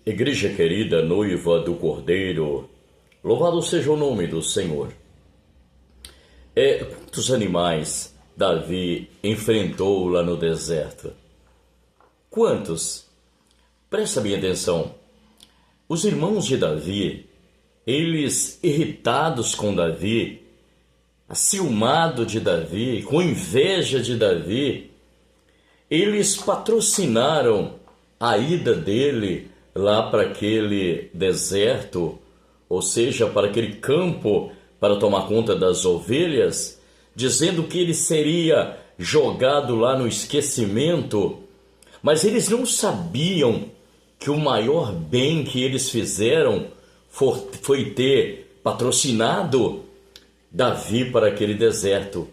Igreja querida, noiva do Cordeiro, louvado seja o nome do Senhor. Quantos animais Davi enfrentou lá no deserto? Quantos? Presta bem atenção. Os irmãos de Davi, eles irritados com Davi, aciumado de Davi, com inveja de Davi, eles patrocinaram a ida dele lá para aquele deserto, ou seja, para aquele campo, para tomar conta das ovelhas, dizendo que ele seria jogado lá no esquecimento. Mas eles não sabiam que o maior bem que eles fizeram foi ter patrocinado Davi para aquele deserto.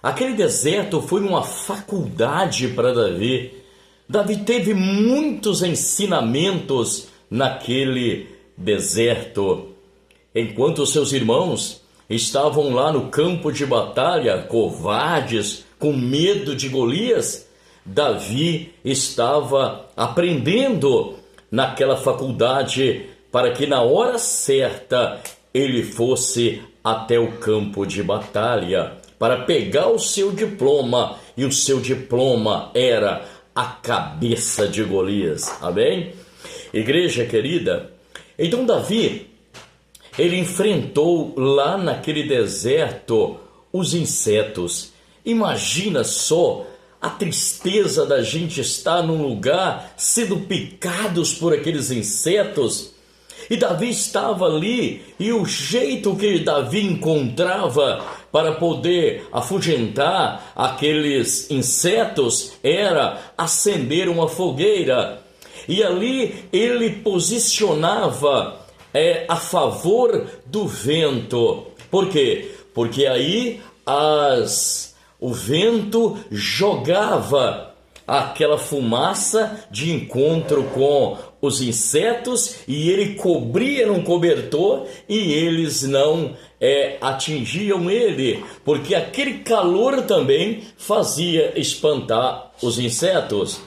Aquele deserto foi uma faculdade para Davi. Davi teve muitos ensinamentos naquele deserto. Enquanto seus irmãos estavam lá no campo de batalha, covardes, com medo de Golias, Davi estava aprendendo naquela faculdade para que na hora certa ele fosse até o campo de batalha para pegar o seu diploma, e o seu diploma era a cabeça de Golias. Amém? Igreja querida, então Davi, ele enfrentou lá naquele deserto os insetos. Imagina só a tristeza da gente estar num lugar sendo picados por aqueles insetos. E Davi estava ali, e o jeito que Davi encontrava para poder afugentar aqueles insetos era acender uma fogueira. E ali ele posicionava a favor do vento. Por quê? Porque aí o vento jogava aquela fumaça de encontro com os insetos, e ele cobria num cobertor, e eles não atingiam ele, porque aquele calor também fazia espantar os insetos.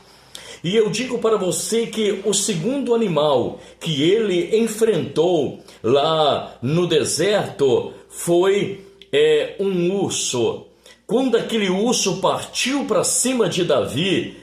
E eu digo para você que o segundo animal que ele enfrentou lá no deserto foi um urso. Quando aquele urso partiu para cima de Davi,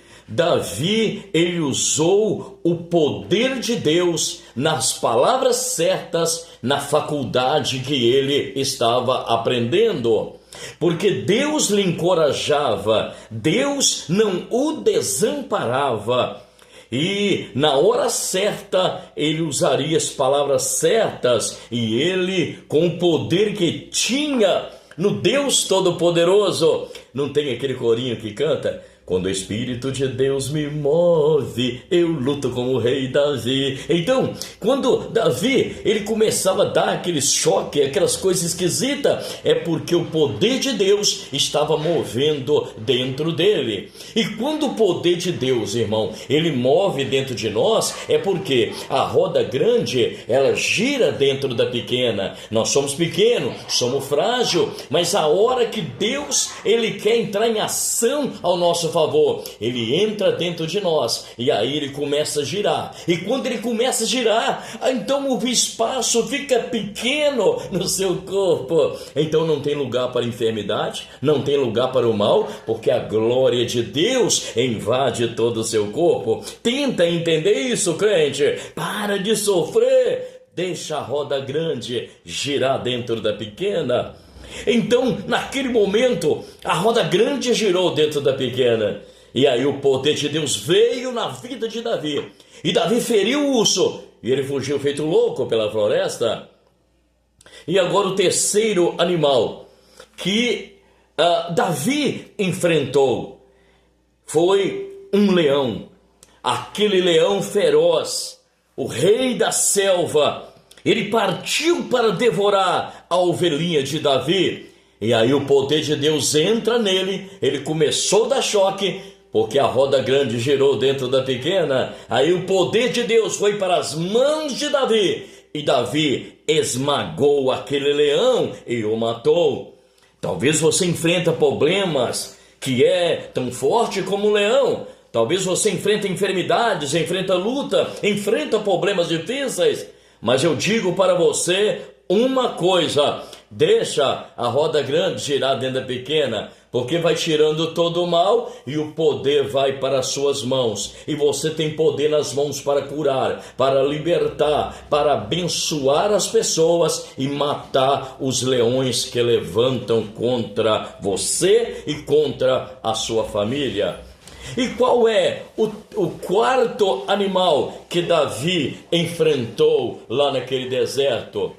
ele usou o poder de Deus nas palavras certas, na faculdade que ele estava aprendendo. Porque Deus lhe encorajava, Deus não o desamparava. E na hora certa, ele usaria as palavras certas, e ele, com o poder que tinha no Deus Todo-Poderoso, não tem aquele corinho que canta? Quando o Espírito de Deus me move, eu luto como o rei Davi. Então, quando Davi ele começava a dar aquele choque, aquelas coisas esquisitas, é porque o poder de Deus estava movendo dentro dele. E quando o poder de Deus, irmão, ele move dentro de nós, é porque a roda grande, ela gira dentro da pequena. Nós somos pequenos, somos frágeis, mas a hora que Deus ele quer entrar em ação ao nosso favor, ele entra dentro de nós, e aí ele começa a girar. E quando ele começa a girar, então o espaço fica pequeno no seu corpo. Então não tem lugar para a enfermidade, não tem lugar para o mal, porque a glória de Deus invade todo o seu corpo. Tenta entender isso, crente. Para de sofrer, deixa a roda grande girar dentro da pequena. Então, naquele momento, a roda grande girou dentro da pequena. E aí o poder de Deus veio na vida de Davi. E Davi feriu o urso, e ele fugiu feito louco pela floresta. E agora o terceiro animal que Davi enfrentou foi um leão. Aquele leão feroz, o rei da selva. Ele partiu para devorar a ovelhinha de Davi. E aí o poder de Deus entra nele. Ele começou a dar choque, porque a roda grande girou dentro da pequena. Aí o poder de Deus foi para as mãos de Davi. E Davi esmagou aquele leão e o matou. Talvez você enfrenta problemas que é tão forte como um leão. Talvez você enfrente enfermidades, enfrenta luta, enfrenta problemas difíceis, mas eu digo para você uma coisa: deixa a roda grande girar dentro da pequena, porque vai tirando todo o mal e o poder vai para as suas mãos. E você tem poder nas mãos para curar, para libertar, para abençoar as pessoas e matar os leões que levantam contra você e contra a sua família. E qual é o quarto animal que Davi enfrentou lá naquele deserto?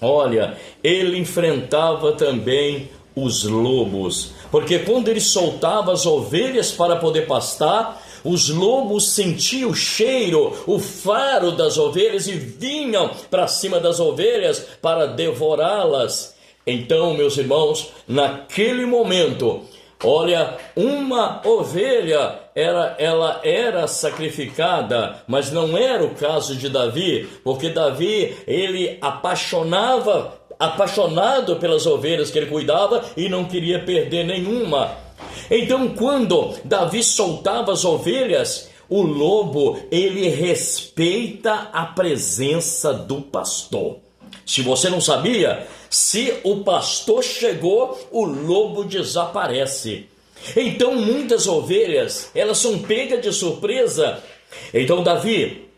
Olha, ele enfrentava também os lobos, porque quando ele soltava as ovelhas para poder pastar, os lobos sentiam o cheiro, o faro das ovelhas e vinham para cima das ovelhas para devorá-las. Então, meus irmãos, naquele momento, olha, uma ovelha ela era sacrificada, mas não era o caso de Davi, porque Davi, ele apaixonado pelas ovelhas que ele cuidava e não queria perder nenhuma. Então, quando Davi soltava as ovelhas, o lobo, ele respeita a presença do pastor. Se você não sabia, se o pastor chegou, o lobo desaparece. Então muitas ovelhas, elas são pegas de surpresa. Então Davi,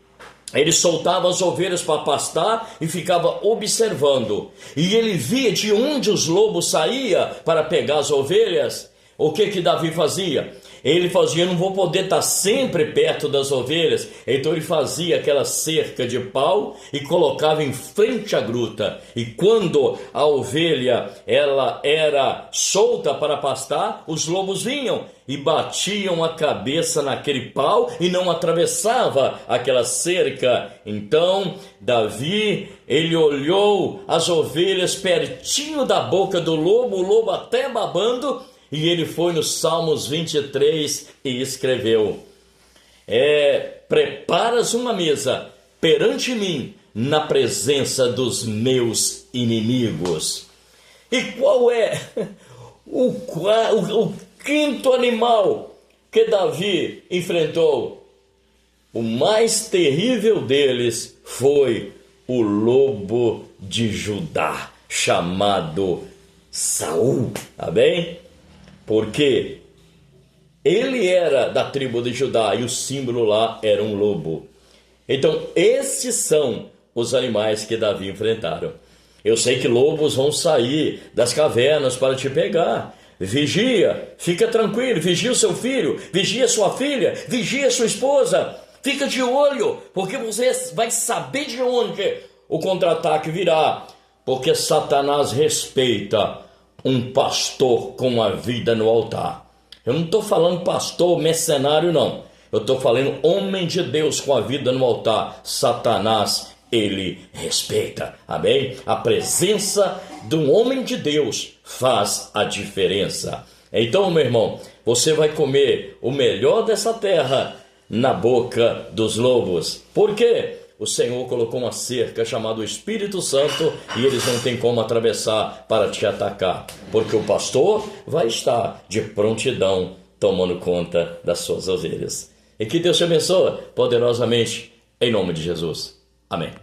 ele soltava as ovelhas para pastar e ficava observando. E ele via de onde os lobos saíam para pegar as ovelhas. O que Davi fazia? Ele fazia: não vou poder estar sempre perto das ovelhas. Então ele fazia aquela cerca de pau e colocava em frente à gruta. E quando a ovelha ela era solta para pastar, os lobos vinham e batiam a cabeça naquele pau e não atravessava aquela cerca. Então Davi, ele olhou as ovelhas pertinho da boca do lobo, o lobo até babando. E ele foi no Salmos 23 e escreveu: preparas uma mesa perante mim na presença dos meus inimigos. E qual é o quinto animal que Davi enfrentou? O mais terrível deles foi o lobo de Judá, chamado Saul. Tá bem? Porque ele era da tribo de Judá e o símbolo lá era um lobo. Então esses são os animais que Davi enfrentaram. Eu sei que lobos vão sair das cavernas para te pegar. Vigia, fica tranquilo, vigia o seu filho, vigia sua filha, vigia sua esposa. Fica de olho, porque você vai saber de onde o contra-ataque virá. Porque Satanás respeita um pastor com a vida no altar. Eu não estou falando pastor mercenário, não. Eu estou falando homem de Deus com a vida no altar. Satanás, ele respeita. Amém? A presença de um homem de Deus faz a diferença. Então, meu irmão, você vai comer o melhor dessa terra na boca dos lobos. Por quê? O Senhor colocou uma cerca chamada Espírito Santo e eles não têm como atravessar para te atacar, porque o pastor vai estar de prontidão tomando conta das suas ovelhas. E que Deus te abençoe poderosamente, em nome de Jesus. Amém.